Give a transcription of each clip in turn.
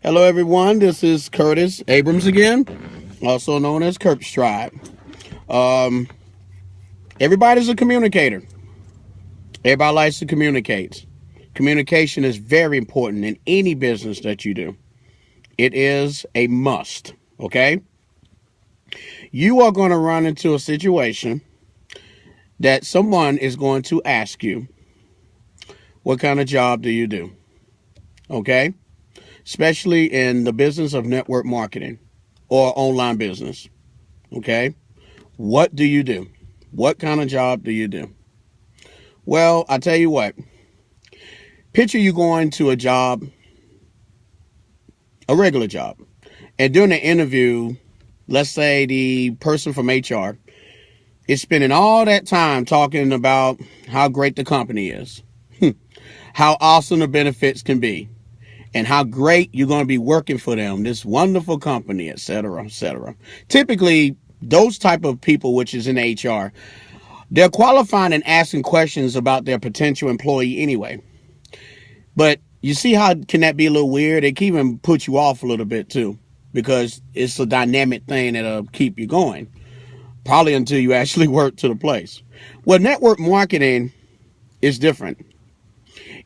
Hello, everyone. This is Curtis Abrams again, also known as Curtstride. Um, Everybody's a communicator. Everybody likes to communicate. Communication is very important in any business that you do. It is a must. Okay? You are going to run into a situation that someone is going to ask you, what kind of job do you do? Okay? Especially in the business of network marketing or online business. Okay? What do you do? What kind of job do you do? Well, I tell you what. Picture you going to a job, a regular job, and during the interview, let's say the person from HR is spending all that time talking about how great the company is, how awesome the benefits can be, and how great you're going to be working for them, this wonderful company, etc., etc. Typically, those type of people, which is in HR, they're qualifying and asking questions about their potential employee anyway. But you see how can that be a little weird? It can even put you off a little bit too, because it's a dynamic thing that'll keep you going, probably until you actually work to the place. Well, network marketing is different.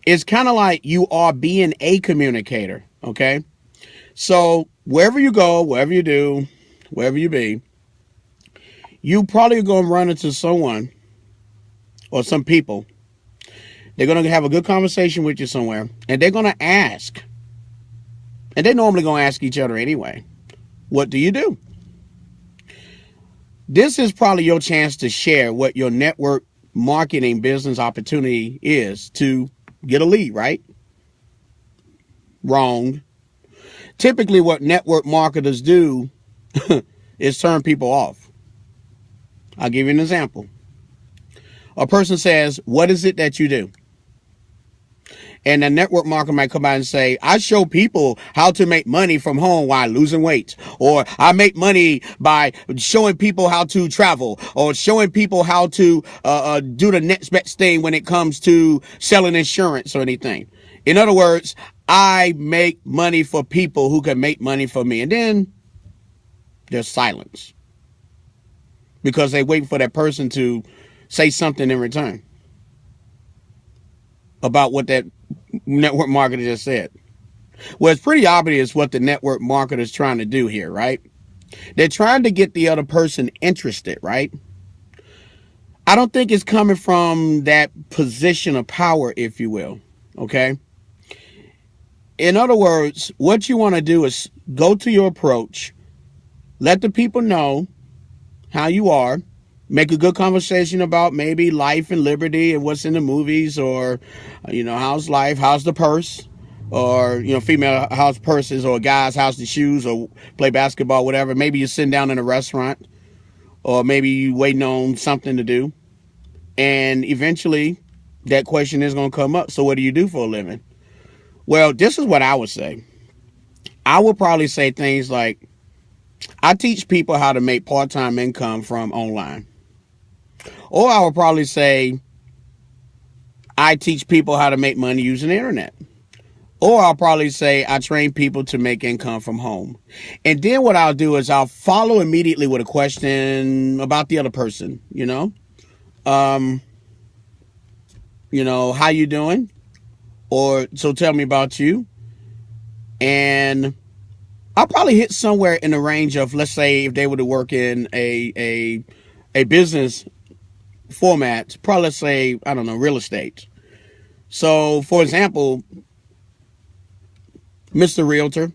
It's kind of like you are being a communicator, okay? So wherever you go, wherever you do, wherever you be, you probably going to run into someone or some people. They're going to have a good conversation with you somewhere, and they're going to ask, and they're normally going to ask each other anyway, what do you do? This is probably your chance to share what your network marketing business opportunity is to get a lead, right? Wrong. Typically, what network marketers do is turn people off. I'll give you an example. A person says, what is it that you do? And the network marketer might come out and say, I show people how to make money from home while losing weight. Or I make money by showing people how to travel. Or showing people how to do the next best thing when it comes to selling insurance or anything. In other words, I make money for people who can make money for me. And then there's silence, because they wait for that person to say something in return about what that network marketer just said. Well, it's pretty obvious what the network marketer is trying to do here, right? They're trying to get the other person interested, right? I don't think it's coming from that position of power, if you will, okay? In other words, what you want to do is go to your approach, let the people know how you are, make a good conversation about maybe life and liberty and what's in the movies, or, how's life, how's the purse, or, female, how's purses, or guys, how's the shoes, or play basketball, whatever. Maybe you're sitting down in a restaurant, or maybe you waiting on something to do. And eventually that question is going to come up. So what do you do for a living? Well, this is what I would say. I would probably say things like, I teach people how to make part-time income from online. Or I would probably say, I teach people how to make money using the internet. Or I'll probably say, I train people to make income from home. And then what I'll do is I'll follow immediately with a question about the other person, how you doing? Or, so tell me about you. And I'll probably hit somewhere in the range of, let's say, if they were to work in a business format, probably, let's say, I don't know, real estate. So, for example, Mr. Realtor,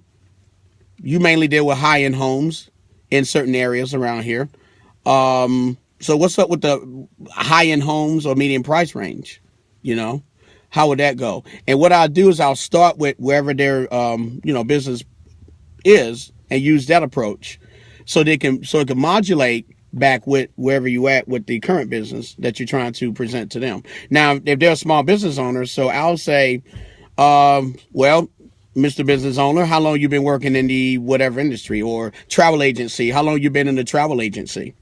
you mainly deal with high-end homes in certain areas around here. So what's up with the high-end homes or medium price range? How would that go? And what I'll do is I'll start with wherever their, business is, and use that approach so it can modulate back with wherever you at with the current business that you're trying to present to them. Now, if they're a small business owner, so I'll say, well, Mr. Business Owner, how long you been working in the whatever industry, or travel agency? How long you been in the travel agency?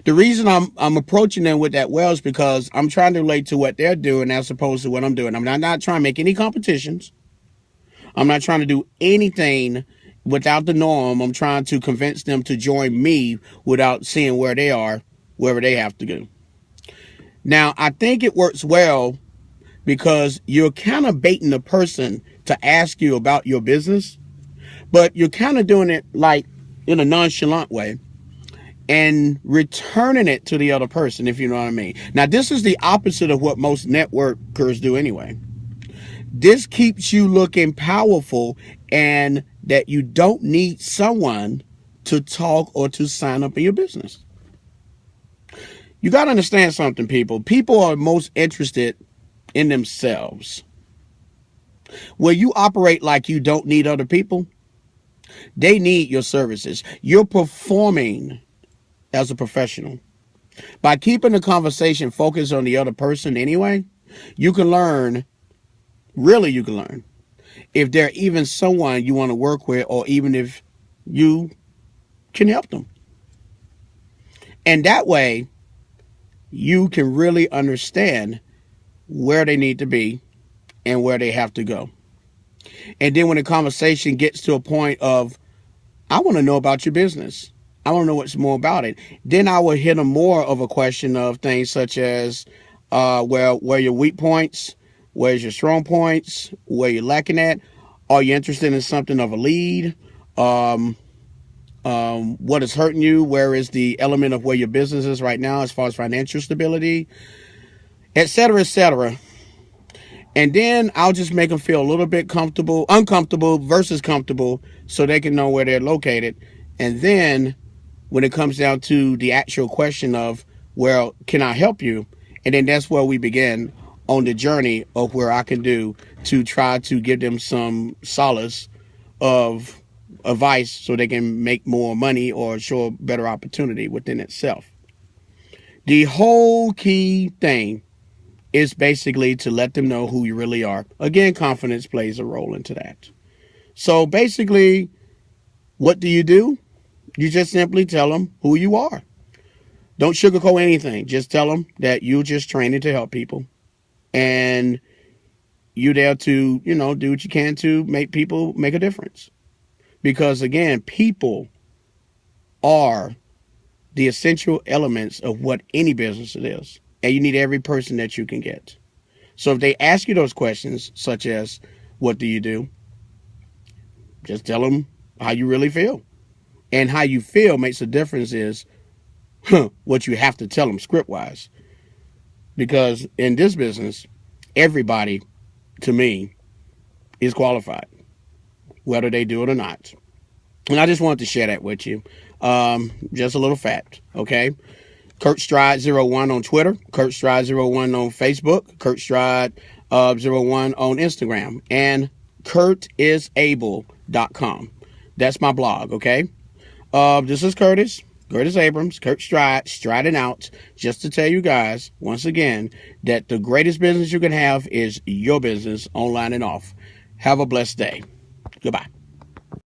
The reason I'm approaching them with that well is because I'm trying to relate to what they're doing as opposed to what I'm doing. I'm not trying to make any competitions. I'm not trying to do anything without the norm. I'm trying to convince them to join me without seeing where they are, wherever they have to go. Now, I think it works well because you're kind of baiting the person to ask you about your business, but you're kind of doing it like in a nonchalant way and returning it to the other person, if you know what I mean. Now, this is the opposite of what most networkers do anyway. This keeps you looking powerful and that you don't need someone to talk or to sign up in your business. You got to understand something, people. People are most interested in themselves. Where you operate like you don't need other people, they need your services. You're performing as a professional. By keeping the conversation focused on the other person anyway, you can learn, really you can learn, if they're even someone you want to work with or even if you can help them. And that way, you can really understand where they need to be and where they have to go. And then when the conversation gets to a point of, I want to know about your business, I want to know what's more about it, then I will hit them more of a question of things such as, where are your weak points? Where's your strong points? Where you're lacking at? Are you interested in something of a lead? What is hurting you? Where is the element of where your business is right now as far as financial stability, et cetera, et cetera. And then I'll just make them feel a little bit uncomfortable versus comfortable so they can know where they're located. And then when it comes down to the actual question of, well, can I help you? And then that's where we begin on the journey of where I can do to try to give them some solace of advice so they can make more money or show a better opportunity within itself. The whole key thing is basically to let them know who you really are. Again, confidence plays a role into that. So basically, what do? You just simply tell them who you are. Don't sugarcoat anything. Just tell them that you're just training to help people. And you're there to, do what you can to make people make a difference. Because again, people are the essential elements of what any business it is. And you need every person that you can get. So if they ask you those questions, such as, what do? Just tell them how you really feel. And how you feel makes a difference is what you have to tell them script-wise. Because in this business, everybody, to me, is qualified, whether they do it or not. And I just wanted to share that with you. Just a little fact, okay? Curtstride01 on Twitter, Curtstride01 on Facebook, Curtstride01 on Instagram, and curtisable.com. That's my blog, okay? This is Curtis Abrams, Curtstride, striding out, just to tell you guys, once again, that the greatest business you can have is your business, online and off. Have a blessed day. Goodbye.